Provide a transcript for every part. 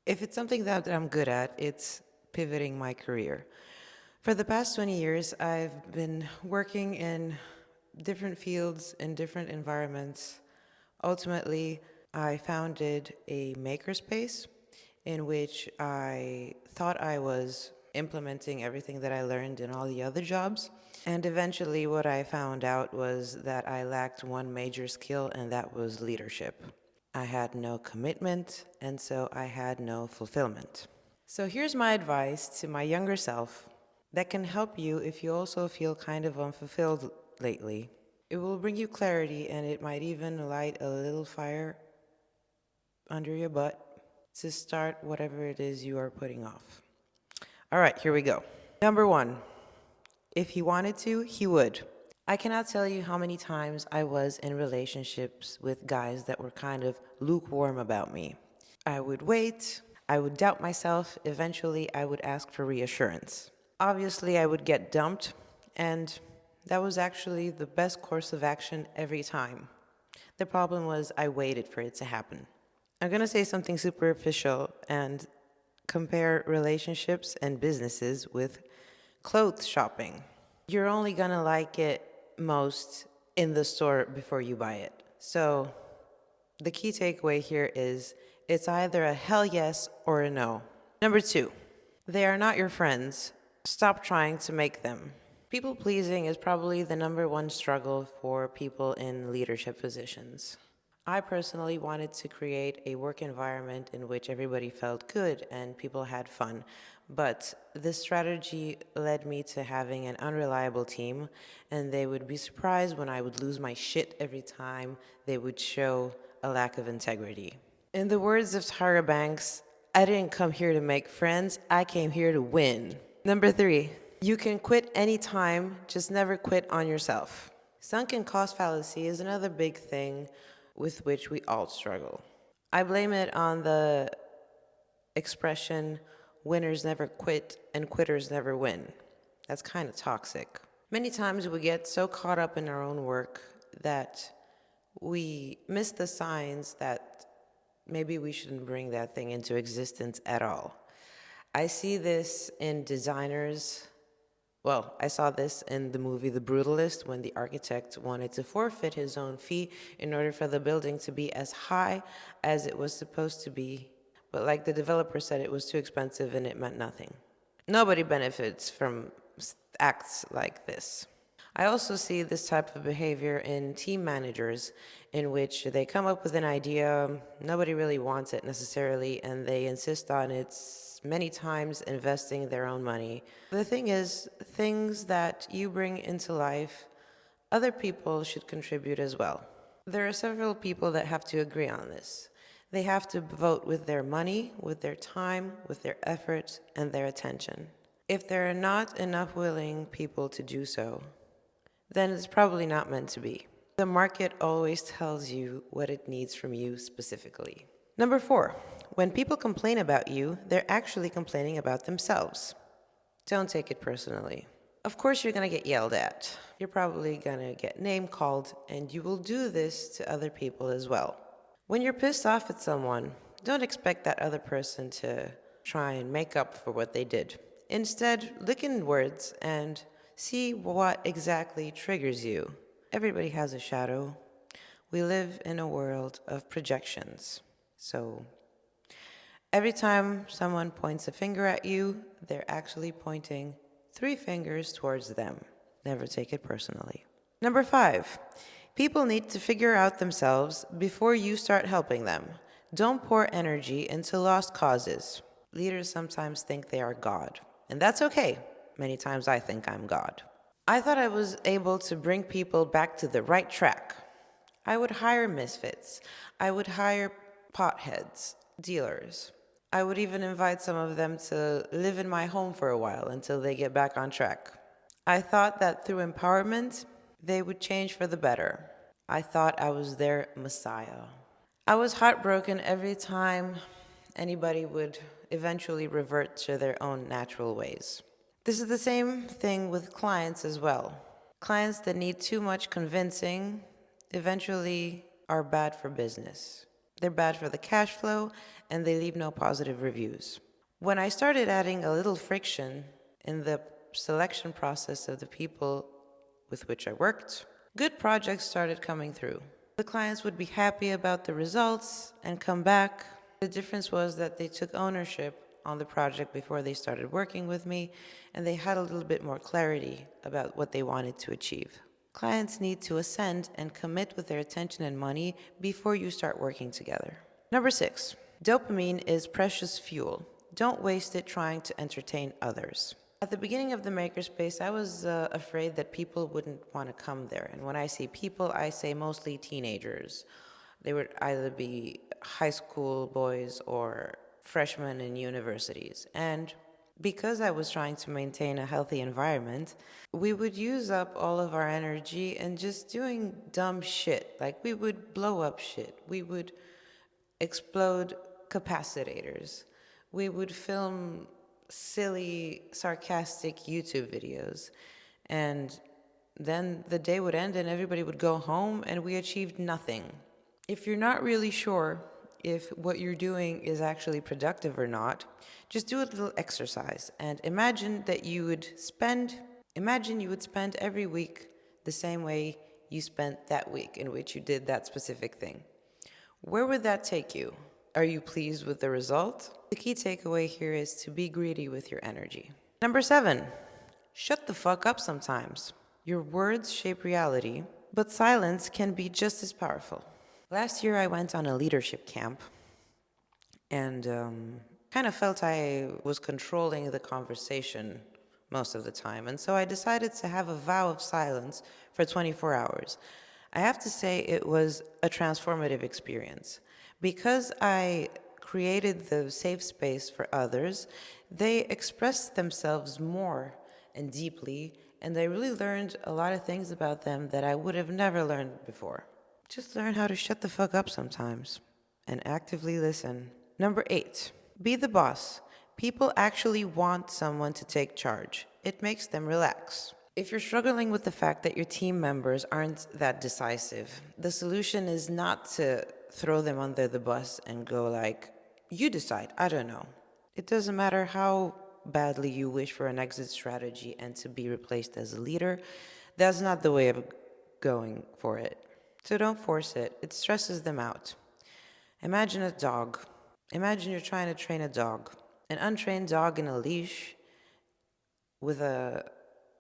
If it's something that I'm good at, it's pivoting my career. For the past 20 years, I've been working in different fields, in different environments. Ultimately, I founded a makerspace in which I thought I was implementing everything that I learned in all the other jobs. And eventually, what I found out was that I lacked one major skill, and that was leadership. I had no commitment, and so I had no fulfillment. So here's my advice to my younger self that can help you if you also feel kind of unfulfilled lately. It will bring you clarity, and it might even light a little fire under your butt to start whatever it is you are putting off. All right, here we go. Number one, if he wanted to, he would. I cannot tell you how many times I was in relationships with guys that were kind of lukewarm about me. I would wait, I would doubt myself, eventually, I would ask for reassurance. Obviously, I would get dumped, and that was actually the best course of action every time. The problem was I waited for it to happen. I'm gonna say something superficial and compare relationships and businesses with clothes shopping. You're only gonna like it most in the store before you buy it. So the key takeaway here is it's either a hell yes or a no. Number two, they are not your friends. Stop trying to make them. People pleasing is probably the number one struggle for people in leadership positions. I personally wanted to create a work environment in which everybody felt good and people had fun, but this strategy led me to having an unreliable team, and they would be surprised when I would lose my shit every time they would show a lack of integrity. In the words of Tyra Banks, I didn't come here to make friends, I came here to win. Number three, you can quit anytime, just never quit on yourself. Sunken cost fallacy is another big thing with which we all struggle. I blame it on the expression, winners never quit and quitters never win. That's kind of toxic. Many times we get so caught up in our own work that we miss the signs that maybe we shouldn't bring that thing into existence at all. I see this in designers. Well, I saw this in the movie The Brutalist when the architect wanted to forfeit his own fee in order for the building to be as high as it was supposed to be. But like the developer said, it was too expensive and it meant nothing. Nobody benefits from acts like this. I also see this type of behavior in team managers in which they come up with an idea, nobody really wants it necessarily, and they insist on it, many times investing their own money. The thing is, things that you bring into life, other people should contribute as well. There are several people that have to agree on this. They have to vote with their money, with their time, with their effort, and their attention. If there are not enough willing people to do so, then it's probably not meant to be. The market always tells you what it needs from you specifically. Number four, when people complain about you, they're actually complaining about themselves. Don't take it personally. Of course, you're gonna get yelled at. You're probably gonna get name called, and you will do this to other people as well. When you're pissed off at someone, don't expect that other person to try and make up for what they did. Instead, look inwards and see what exactly triggers you. Everybody has a shadow. We live in a world of projections. So every time someone points a finger at you, they're actually pointing 3 fingers towards them. Never take it personally. Number 5, people need to figure out themselves before you start helping them. Don't pour energy into lost causes. Leaders sometimes think they are God, and that's okay. Many times I think I'm God. I thought I was able to bring people back to the right track. I would hire misfits. I would hire potheads, dealers. I would even invite some of them to live in my home for a while until they get back on track. I thought that through empowerment, they would change for the better. I thought I was their messiah. I was heartbroken every time anybody would eventually revert to their own natural ways. This is the same thing with clients as well. Clients that need too much convincing eventually are bad for business. they're bad for the cash flow, and they leave no positive reviews. When I started adding a little friction in the selection process of the people with which I worked, good projects started coming through. The clients would be happy about the results and come back. The difference was that they took ownership on the project before they started working with me, and they had a little bit more clarity about what they wanted to achieve. Clients need to ascend and commit with their attention and money before you start working together. Number 6, dopamine is precious fuel. Don't waste it trying to entertain others. At the beginning of the makerspace, I was afraid that people wouldn't want to come there. And when I say people, I say mostly teenagers. They would either be high school boys or freshmen in universities. And because I was trying to maintain a healthy environment, we would use up all of our energy and just doing dumb shit. Like we would blow up shit. We would explode capacitors. We would film silly, sarcastic YouTube videos. And then the day would end and everybody would go home and we achieved nothing. If you're not really sure if what you're doing is actually productive or not, just do a little exercise and imagine you would spend every week the same way you spent that week in which you did that specific thing. Where would that take you? Are you pleased with the result? The key takeaway here is to be greedy with your energy. Number 7, shut the fuck up sometimes. Your words shape reality, but silence can be just as powerful. Last year I went on a leadership camp and kind of felt I was controlling the conversation most of the time. And so I decided to have a vow of silence for 24 hours. I have to say it was a transformative experience. Because I created the safe space for others, they expressed themselves more and deeply, and I really learned a lot of things about them that I would have never learned before. Just learn how to shut the fuck up sometimes and actively listen. Number 8, be the boss. People actually want someone to take charge. It makes them relax. If you're struggling with the fact that your team members aren't that decisive, the solution is not to throw them under the bus and go like, you decide, I don't know. It doesn't matter how badly you wish for an exit strategy and to be replaced as a leader, that's not the way of going for it. So don't force it. It stresses them out. Imagine a dog. Imagine you're trying to train a dog. An untrained dog in a leash with an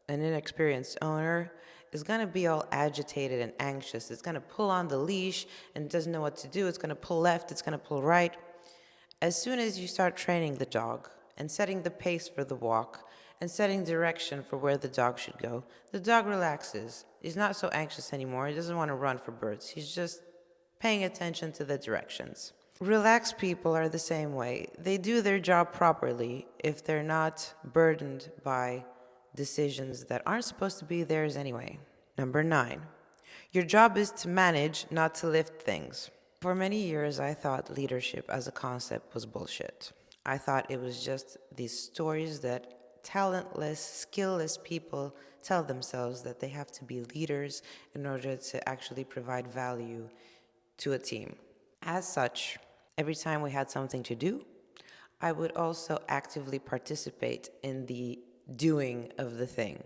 inexperienced owner is going to be all agitated and anxious. It's going to pull on the leash and doesn't know what to do. It's going to pull left. It's going to pull right. As soon as you start training the dog and setting the pace for the walk and setting direction for where the dog should go, the dog relaxes. He's not so anxious anymore. He doesn't want to run for birds. He's just paying attention to the directions. Relaxed people are the same way. They do their job properly if they're not burdened by decisions that aren't supposed to be theirs anyway. Number 9, your job is to manage, not to lift things. For many years, I thought leadership as a concept was bullshit. I thought it was just these stories that talentless, skillless people tell themselves that they have to be leaders in order to actually provide value to a team. As such, every time we had something to do, I would also actively participate in the doing of the thing.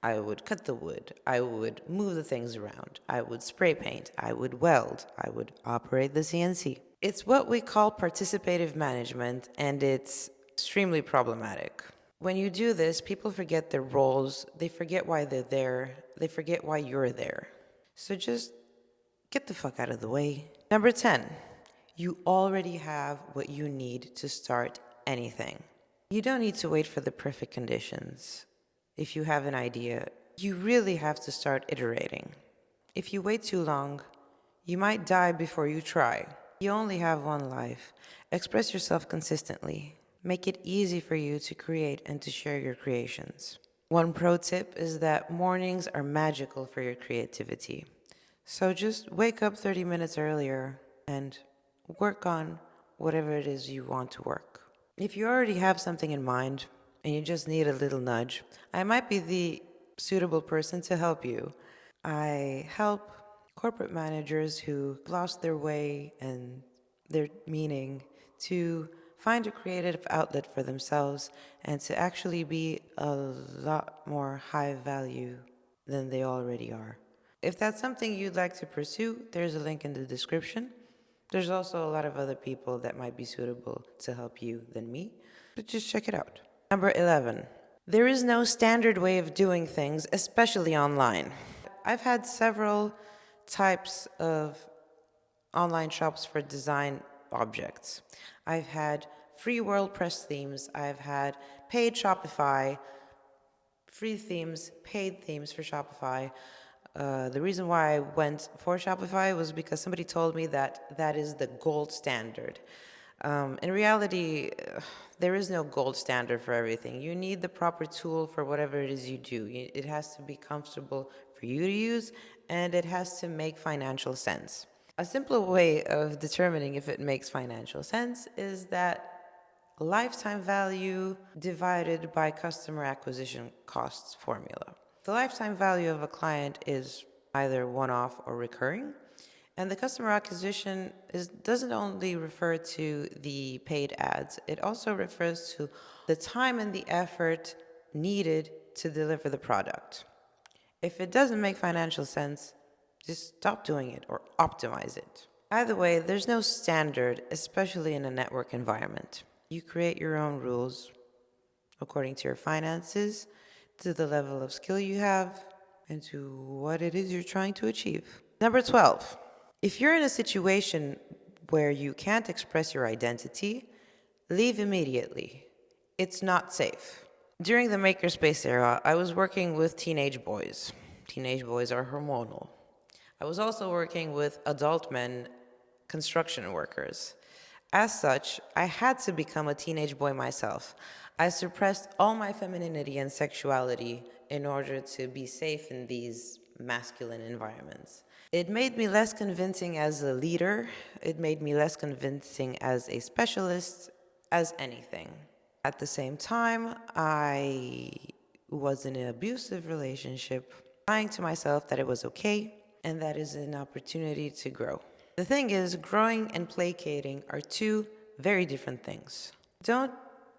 I would cut the wood, I would move the things around, I would spray paint, I would weld, I would operate the CNC. It's what we call participative management, and it's extremely problematic. When you do this, people forget their roles, they forget why they're there, they forget why you're there. So just get the fuck out of the way. Number 10, you already have what you need to start anything. You don't need to wait for the perfect conditions. If you have an idea, you really have to start iterating. If you wait too long, you might die before you try. You only have one life. Express yourself consistently. Make it easy for you to create and to share your creations. One pro tip is that mornings are magical for your creativity. So just wake up 30 minutes earlier and work on whatever it is you want to work. If you already have something in mind and you just need a little nudge, I might be the suitable person to help you. I help corporate managers who lost their way and their meaning, to find a creative outlet for themselves, and to actually be a lot more high value than they already are. If that's something you'd like to pursue, there's a link in the description. There's also a lot of other people that might be suitable to help you than me, but just check it out. Number 11. There is no standard way of doing things, especially online. I've had several types of online shops for design objects. I've had free WordPress themes, I've had paid Shopify, free themes, paid themes for Shopify. The reason why I went for Shopify was because somebody told me that that is the gold standard. In reality, there is no gold standard for everything. You need the proper tool for whatever it is you do. It has to be comfortable for you to use, and it has to make financial sense. A simple way of determining if it makes financial sense is that lifetime value divided by customer acquisition costs formula. The lifetime value of a client is either one-off or recurring, and the customer acquisition doesn't only refer to the paid ads, it also refers to the time and the effort needed to deliver the product. If it doesn't make financial sense, just stop doing it or optimize it. Either way, there's no standard, especially in a network environment. You create your own rules according to your finances, to the level of skill you have, and to what it is you're trying to achieve. Number 12. If you're in a situation where you can't express your identity, leave immediately. It's not safe. During the makerspace era, I was working with teenage boys. Teenage boys are hormonal. I was also working with adult men, construction workers. As such, I had to become a teenage boy myself. I suppressed all my femininity and sexuality in order to be safe in these masculine environments. It made me less convincing as a leader. It made me less convincing as a specialist, as anything. At the same time, I was in an abusive relationship, lying to myself that it was okay, and that is an opportunity to grow. The thing is, growing and placating are two very different things. Don't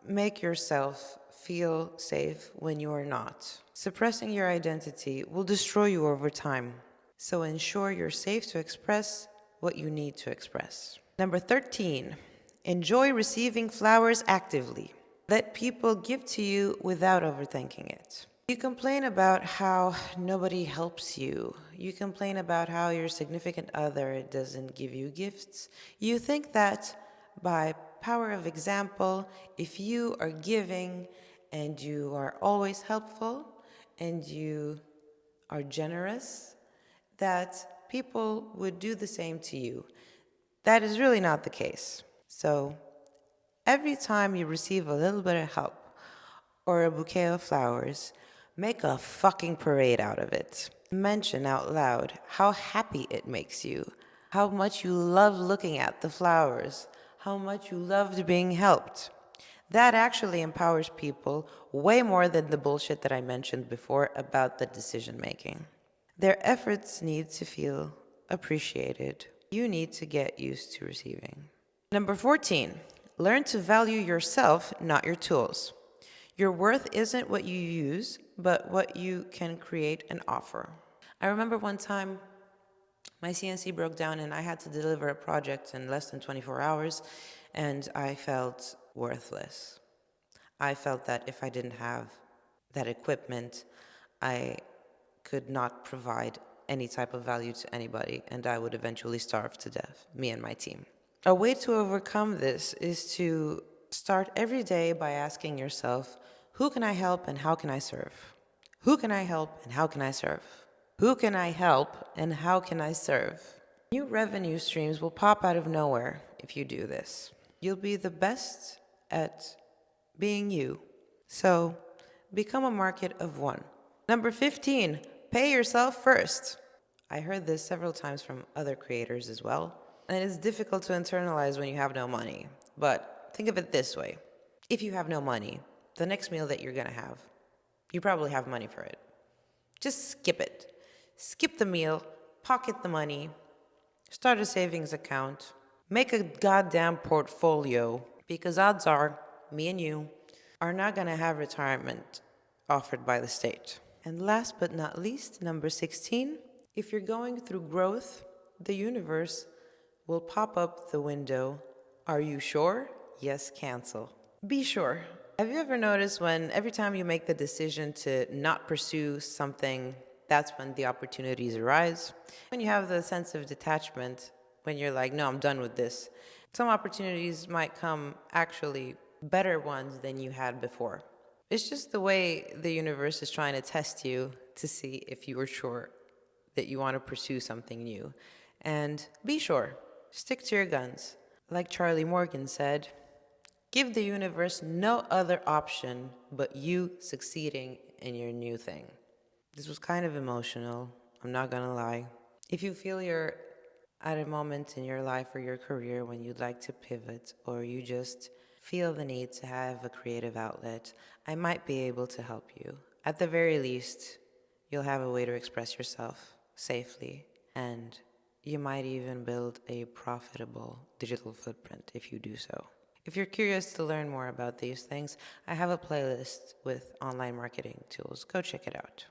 make yourself feel safe when you are not. Suppressing your identity will destroy you over time. So ensure you're safe to express what you need to express. Number 13, enjoy receiving flowers actively. Let people give to you without overthinking it. You complain about how nobody helps you. You complain about how your significant other doesn't give you gifts. You think that by power of example, if you are giving and you are always helpful and you are generous, that people would do the same to you. That is really not the case. So every time you receive a little bit of help or a bouquet of flowers, make a fucking parade out of it. Mention out loud how happy it makes you, how much you love looking at the flowers, how much you loved being helped. That actually empowers people way more than the bullshit that I mentioned before about the decision making. Their efforts need to feel appreciated. You need to get used to receiving. Number 14, learn to value yourself, not your tools. Your worth isn't what you use, but what you can create and offer. I remember one time my CNC broke down and I had to deliver a project in less than 24 hours, and I felt worthless. I felt that if I didn't have that equipment, I could not provide any type of value to anybody, and I would eventually starve to death, me and my team. A way to overcome this is to start every day by asking yourself, who can I help and how can I serve? Who can I help and how can I serve? Who can I help and how can I serve? New revenue streams will pop out of nowhere if you do this. You'll be the best at being you. So become a market of one. Number 15, pay yourself first. I heard this several times from other creators as well, and it's difficult to internalize when you have no money. But think of it this way. If you have no money, the next meal that you're gonna have, you probably have money for it. Just skip it. Skip the meal, pocket the money, start a savings account, Make a goddamn portfolio because odds are, me and you are not going to have retirement offered by the state. And last but not least, number 16, if you're going through growth, the universe will pop up the window. Are you sure? Yes, cancel. Be sure. Have you ever noticed when every time you make the decision to not pursue something, that's when the opportunities arise? When you have the sense of detachment, when you're like, no, I'm done with this, some opportunities might come actually better ones than you had before. It's just the way the universe is trying to test you to see if you are sure that you want to pursue something new. And be sure, stick to your guns. Like Charlie Morgan said, give the universe no other option but you succeeding in your new thing. This was kind of emotional, I'm not gonna lie. If you feel you're at a moment in your life or your career when you'd like to pivot or you just feel the need to have a creative outlet, I might be able to help you. At the very least, you'll have a way to express yourself safely, and you might even build a profitable digital footprint if you do so. If you're curious to learn more about these things, I have a playlist with online marketing tools. Go check it out.